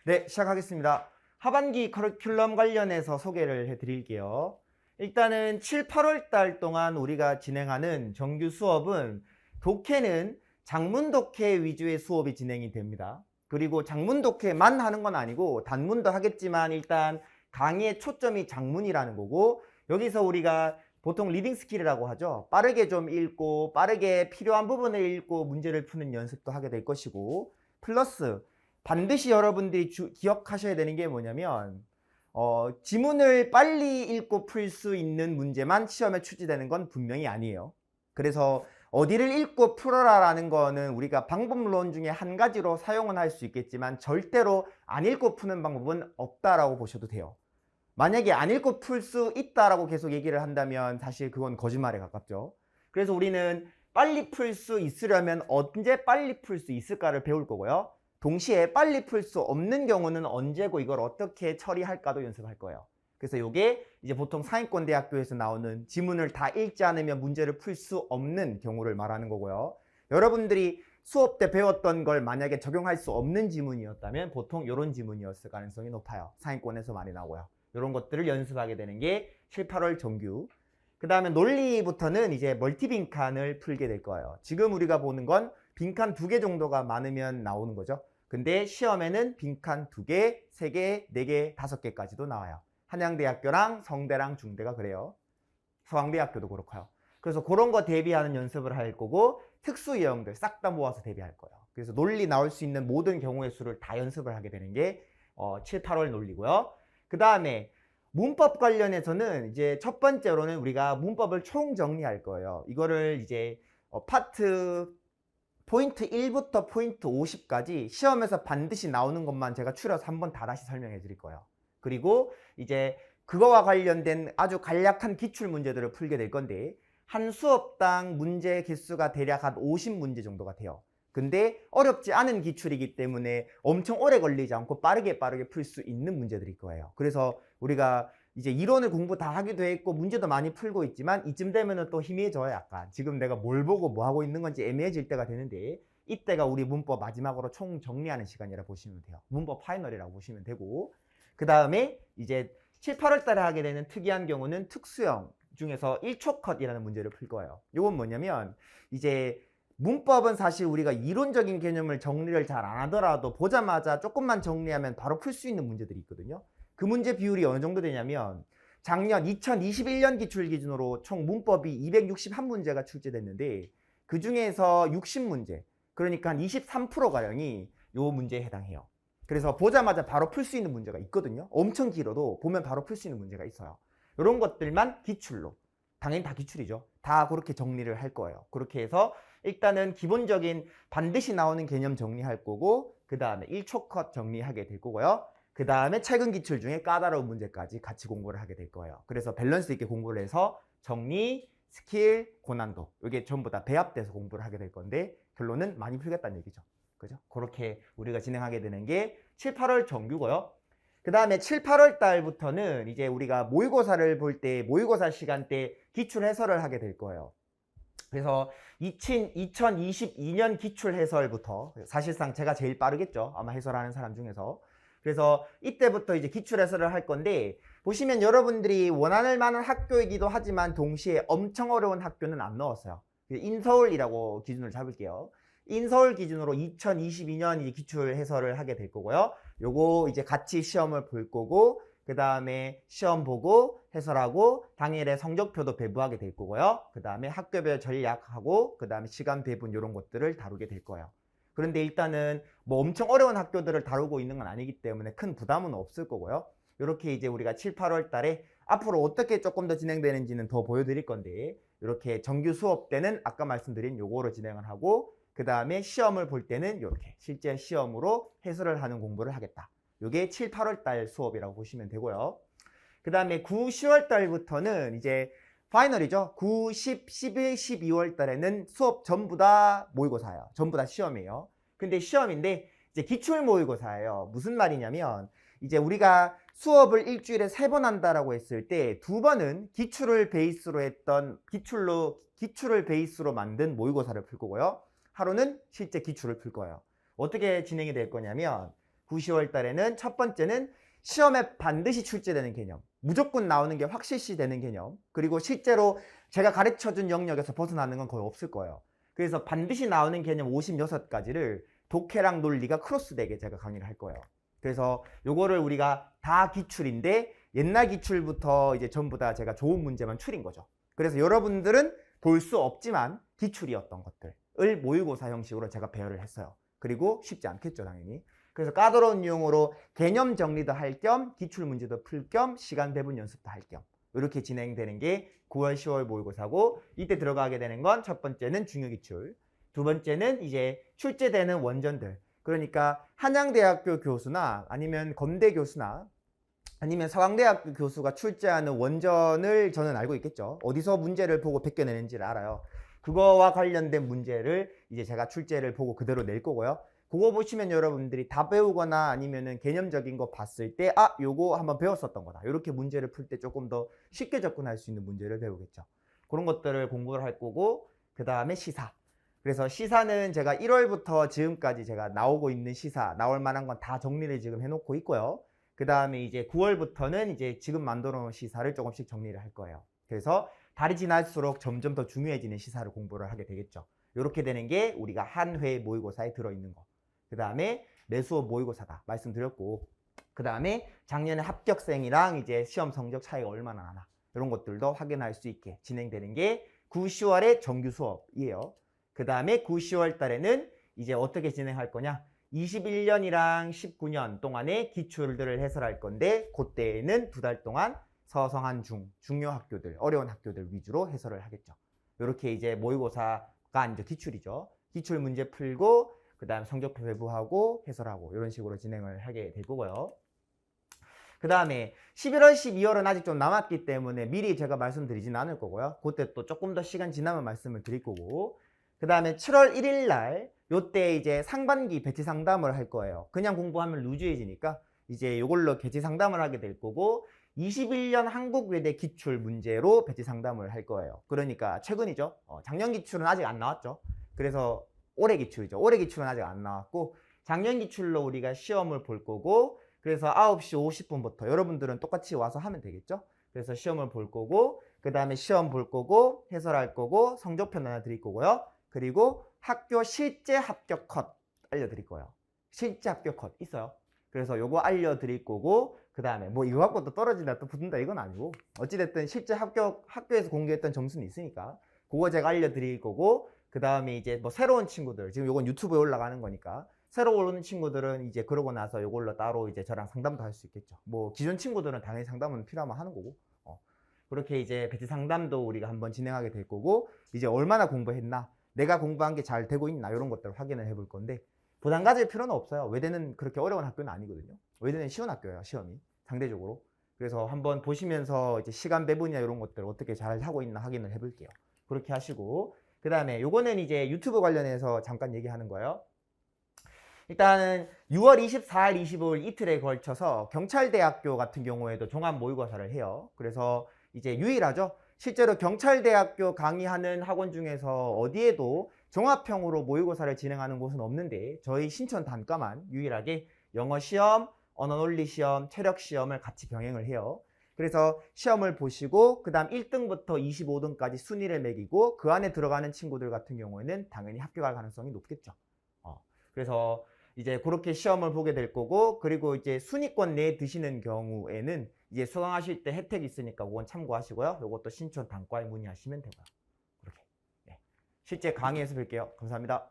네, 시작하겠습니다. 하반기 커리큘럼 관련해서 소개를 해드릴게요. 일단은 7, 8월 달 동안 우리가 진행하는 정규 수업은 독해는 장문 독해 위주의 수업이 진행이 됩니다. 그리고 장문 독해만 하는 건 아니고 단문도 하겠지만 일단 강의의 초점이 장문이라는 거고, 여기서 우리가 보통 리딩 스킬이라고 하죠. 빠르게 좀 읽고 빠르게 필요한 부분을 읽고 문제를 푸는 연습도 하게 될 것이고, 플러스 반드시 여러분들이 기억하셔야 되는 게 뭐냐면 지문을 빨리 읽고 풀 수 있는 문제만 시험에 출제되는 건 분명히 아니에요. 그래서 어디를 읽고 풀어라라는 거는 우리가 방법론 중에 한 가지로 사용은 할 수 있겠지만 절대로 안 읽고 푸는 방법은 없다라고 보셔도 돼요. 만약에 안 읽고 풀 수 있다라고 계속 얘기를 한다면 사실 그건 거짓말에 가깝죠. 그래서 우리는 빨리 풀 수 있으려면 언제 빨리 풀 수 있을까를 배울 거고요. 동시에 빨리 풀 수 없는 경우는 언제고 이걸 어떻게 처리할까도 연습할 거예요. 그래서 이게 이제 보통 상위권 대학교에서 나오는 지문을 다 읽지 않으면 문제를 풀 수 없는 경우를 말하는 거고요. 여러분들이 수업 때 배웠던 걸 만약에 적용할 수 없는 지문이었다면 보통 이런 지문이었을 가능성이 높아요. 상위권에서 많이 나오고요. 이런 것들을 연습하게 되는 게 7, 8월 정규. 그 다음에 논리부터는 이제 멀티 빈칸을 풀게 될 거예요. 지금 우리가 보는 건 빈칸 2개 정도가 많으면 나오는 거죠. 근데 시험에는 빈칸 2개, 3개, 4개, 5개까지도 나와요. 한양대학교랑 성대랑 중대가 그래요. 서강대학교도 그렇고요. 그래서 그런 거 대비하는 연습을 할 거고, 특수 유형들 싹 다 모아서 대비할 거예요. 그래서 논리 나올 수 있는 모든 경우의 수를 다 연습을 하게 되는 게 7, 8월 논리고요. 그 다음에 문법 관련해서는 이제 첫 번째로는 우리가 문법을 총 정리할 거예요. 이거를 이제 파트 포인트 1부터 포인트 50까지 시험에서 반드시 나오는 것만 제가 추려서 한번 다 다시 설명해 드릴 거예요. 그리고 이제 그거와 관련된 아주 간략한 기출 문제들을 풀게 될 건데, 한 수업당 문제 개수가 대략 한 50문제 정도가 돼요. 근데 어렵지 않은 기출이기 때문에 엄청 오래 걸리지 않고 빠르게 풀 수 있는 문제들일 거예요. 그래서 우리가 이제 이론을 공부 다 하기도 했고 문제도 많이 풀고 있지만 이쯤 되면은 또 희미해져요. 약간 지금 내가 뭘 보고 뭐 하고 있는 건지 애매해질 때가 되는데, 이때가 우리 문법 마지막으로 총 정리하는 시간이라 보시면 돼요. 문법 파이널이라고 보시면 되고, 그 다음에 이제 7, 8월 달에 하게 되는 특이한 경우는 특수형 중에서 1초 컷이라는 문제를 풀 거예요. 이건 뭐냐면 이제 문법은 사실 우리가 이론적인 개념을 정리를 잘 안 하더라도 보자마자 조금만 정리하면 바로 풀 수 있는 문제들이 있거든요. 그 문제 비율이 어느 정도 되냐면 작년 2021년 기출 기준으로 총 문법이 261문제가 출제됐는데 그 중에서 60문제, 그러니까 한 23%가량이 요 문제에 해당해요. 그래서 보자마자 바로 풀 수 있는 문제가 있거든요. 엄청 길어도 보면 바로 풀 수 있는 문제가 있어요. 이런 것들만 기출로, 당연히 다 기출이죠. 다 그렇게 정리를 할 거예요. 그렇게 해서 일단은 기본적인 반드시 나오는 개념 정리할 거고, 그 다음에 1초 컷 정리하게 될 거고요. 그 다음에 최근 기출 중에 까다로운 문제까지 같이 공부를 하게 될 거예요. 그래서 밸런스 있게 공부를 해서 정리, 스킬, 고난도 이게 전부 다 배합돼서 공부를 하게 될 건데, 결론은 많이 풀겠다는 얘기죠. 그죠? 그렇게 우리가 진행하게 되는 게 7, 8월 정규고요. 그 다음에 7, 8월 달부터는 이제 우리가 모의고사를 볼 때 모의고사 시간 때 기출 해설을 하게 될 거예요. 그래서 2022년 기출 해설부터 사실상 제가 제일 빠르겠죠. 아마 해설하는 사람 중에서. 그래서 이때부터 이제 기출 해설을 할 건데, 보시면 여러분들이 원할 만한 학교이기도 하지만 동시에 엄청 어려운 학교는 안 넣었어요. 인서울이라고 기준을 잡을게요. 인서울 기준으로 2022년 이제 기출 해설을 하게 될 거고요. 요거 이제 같이 시험을 볼 거고, 그 다음에 시험 보고 해설하고 당일에 성적표도 배부하게 될 거고요. 그 다음에 학교별 전략하고 그 다음에 시간 배분 이런 것들을 다루게 될 거예요. 그런데 일단은 뭐 엄청 어려운 학교들을 다루고 있는 건 아니기 때문에 큰 부담은 없을 거고요. 이렇게 이제 우리가 7, 8월 달에 앞으로 어떻게 조금 더 진행되는지는 더 보여드릴 건데, 이렇게 정규 수업 때는 아까 말씀드린 요거로 진행을 하고, 그 다음에 시험을 볼 때는 이렇게 실제 시험으로 해설을 하는 공부를 하겠다. 이게 7, 8월 달 수업이라고 보시면 되고요. 그 다음에 9, 10월 달부터는 이제 파이널이죠. 9, 10, 11, 12월 달에는 수업 전부 다 모의고사예요. 전부 다 시험이에요. 근데 시험인데 이제 기출 모의고사예요. 무슨 말이냐면 이제 우리가 수업을 일주일에 3번 한다라고 했을 때 2번은 기출을 베이스로 했던 기출을 베이스로 만든 모의고사를 풀 거고요. 하루는 실제 기출을 풀 거예요. 어떻게 진행이 될 거냐면 9, 10월 달에는 첫 번째는 시험에 반드시 출제되는 개념, 무조건 나오는 게 확실시 되는 개념, 그리고 실제로 제가 가르쳐준 영역에서 벗어나는 건 거의 없을 거예요. 그래서 반드시 나오는 개념 56가지를 독해랑 논리가 크로스되게 제가 강의를 할 거예요. 그래서 요거를 우리가 다 기출인데 옛날 기출부터 이제 전부 다 제가 좋은 문제만 추린 거죠. 그래서 여러분들은 볼 수 없지만 기출이었던 것들을 모의고사 형식으로 제가 배열을 했어요. 그리고 쉽지 않겠죠, 당연히. 그래서 까다로운 유형으로 개념 정리도 할 겸 기출 문제도 풀 겸 시간 배분 연습도 할 겸 이렇게 진행되는 게 9월 10월 모의고사고, 이때 들어가게 되는 건 첫 번째는 중요기출, 두 번째는 이제 출제되는 원전들, 그러니까 한양대학교 교수나 아니면 건대 교수나 아니면 서강대학교 교수가 출제하는 원전을 저는 알고 있겠죠. 어디서 문제를 보고 베껴내는지를 알아요. 그거와 관련된 문제를 이제 제가 출제를 보고 그대로 낼 거고요. 그거 보시면 여러분들이 다 배우거나 아니면은 개념적인 거 봤을 때 요거 한번 배웠었던 거다, 이렇게 문제를 풀 때 조금 더 쉽게 접근할 수 있는 문제를 배우겠죠. 그런 것들을 공부를 할 거고, 그 다음에 시사. 그래서 시사는 제가 1월부터 지금까지 제가 나오고 있는 시사, 나올 만한 건 다 정리를 지금 해놓고 있고요. 그 다음에 이제 9월부터는 이제 지금 만들어 놓은 시사를 조금씩 정리를 할 거예요. 그래서 달이 지날수록 점점 더 중요해지는 시사를 공부를 하게 되겠죠. 이렇게 되는 게 우리가 한 회 모의고사에 들어있는 거. 그 다음에 매수업 모의고사다 말씀드렸고, 그 다음에 작년에 합격생이랑 이제 시험 성적 차이가 얼마나 나나 이런 것들도 확인할 수 있게 진행되는 게 9, 10월의 정규 수업이에요. 그 다음에 9, 10월 달에는 이제 어떻게 진행할 거냐, 21년이랑 19년 동안의 기출들을 해설할 건데, 그때에는 2달 동안 서성한 중요 학교들, 어려운 학교들 위주로 해설을 하겠죠. 이렇게 이제 모의고사가 이제 기출이죠. 기출 문제 풀고 그 다음 성적표 배부하고 해설하고 이런 식으로 진행을 하게 될 거고요. 그 다음에 11월, 12월은 아직 좀 남았기 때문에 미리 제가 말씀드리진 않을 거고요. 그때 또 조금 더 시간 지나면 말씀을 드릴 거고, 그 다음에 7월 1일 날 요때 이제 상반기 배치 상담을 할 거예요. 그냥 공부하면 루즈해지니까 이제 요걸로 배치 상담을 하게 될 거고, 21년 한국외대 기출 문제로 배치 상담을 할 거예요. 그러니까 최근이죠. 작년 기출은 아직 안 나왔죠. 그래서 올해 기출이죠. 올해 기출은 아직 안 나왔고, 작년 기출로 우리가 시험을 볼 거고, 그래서 9시 50분부터 여러분들은 똑같이 와서 하면 되겠죠. 그래서 시험을 볼 거고, 그 다음에 시험 볼 거고, 해설할 거고, 성적표 하나 드릴 거고요. 그리고 학교 실제 합격 컷 알려드릴 거예요. 실제 합격 컷 있어요. 그래서 요거 알려드릴 거고, 그 다음에 뭐 이거 갖고 또 떨어진다 또 붙는다 이건 아니고, 어찌됐든 실제 학교에서 공개했던 점수는 있으니까 그거 제가 알려드릴 거고, 그 다음에 이제 뭐 새로운 친구들, 지금 요건 유튜브에 올라가는 거니까 새로 오는 친구들은 이제 그러고 나서 요걸로 따로 이제 저랑 상담도 할 수 있겠죠. 뭐 기존 친구들은 당연히 상담은 필요하면 하는 거고, 그렇게 이제 배치 상담도 우리가 한번 진행하게 될 거고, 이제 얼마나 공부했나, 내가 공부한 게 잘 되고 있나 이런 것들을 확인을 해볼 건데, 부담 가질 필요는 없어요. 외대는 그렇게 어려운 학교는 아니거든요. 외대는 쉬운 학교예요, 시험이 상대적으로. 그래서 한번 보시면서 이제 시간 배분이나 이런 것들 어떻게 잘 하고 있나 확인을 해볼게요. 그렇게 하시고, 그 다음에 요거는 이제 유튜브 관련해서 잠깐 얘기하는 거예요. 일단은 6월 24일, 25일 이틀에 걸쳐서 경찰대학교 같은 경우에도 종합 모의고사를 해요. 그래서 이제 유일하죠. 실제로 경찰대학교 강의하는 학원 중에서 어디에도 종합형으로 모의고사를 진행하는 곳은 없는데, 저희 신촌 단과만 유일하게 영어 시험, 언어 논리 시험, 체력 시험을 같이 병행을 해요. 그래서 시험을 보시고 그 다음 1등부터 25등까지 순위를 매기고, 그 안에 들어가는 친구들 같은 경우에는 당연히 합격할 가능성이 높겠죠. 그래서 이제 그렇게 시험을 보게 될 거고, 그리고 이제 순위권 내에 드시는 경우에는 이제 수강하실 때 혜택이 있으니까 그건 참고하시고요. 이것도 신촌 단과에 문의하시면 되고요. 그렇게. 네. 실제 강의에서 뵐게요. 감사합니다.